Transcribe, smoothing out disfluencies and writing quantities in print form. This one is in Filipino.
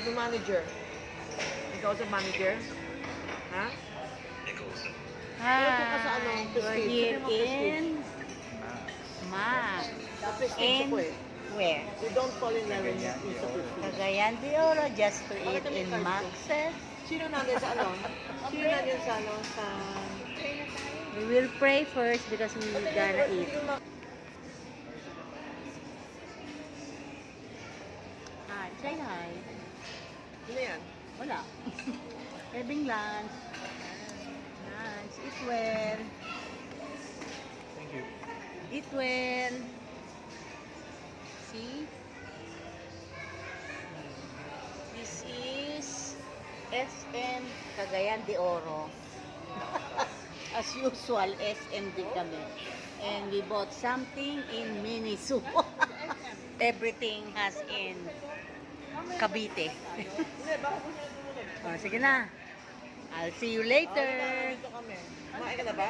The manager. Ikaw sa manager? Ha? Pero ka sa ano, We're Prestige. here Sabi mo, Prestige. in Mac. Sa Prestige In ko eh. where? You don't fall in love with me sa Prestige. Cagayan de Oro, just to eat Bakit in kami Max's. Sino natin sa ano? Sino natin sa ano? Sa... We will pray first because we gonna eat. Hi, say hi. Ano yan? Wala. Having lunch. Lunch. Eat well. Thank you. Eat well. See? This is SM Cagayan de Oro. As usual, SM din kami. And we bought something in Miniso. Everything has in Cavite. Hindi, baka gusto nyo tumuloy. Oh, sige na. I'll see you later. Dito kami. Kumain ka na ba?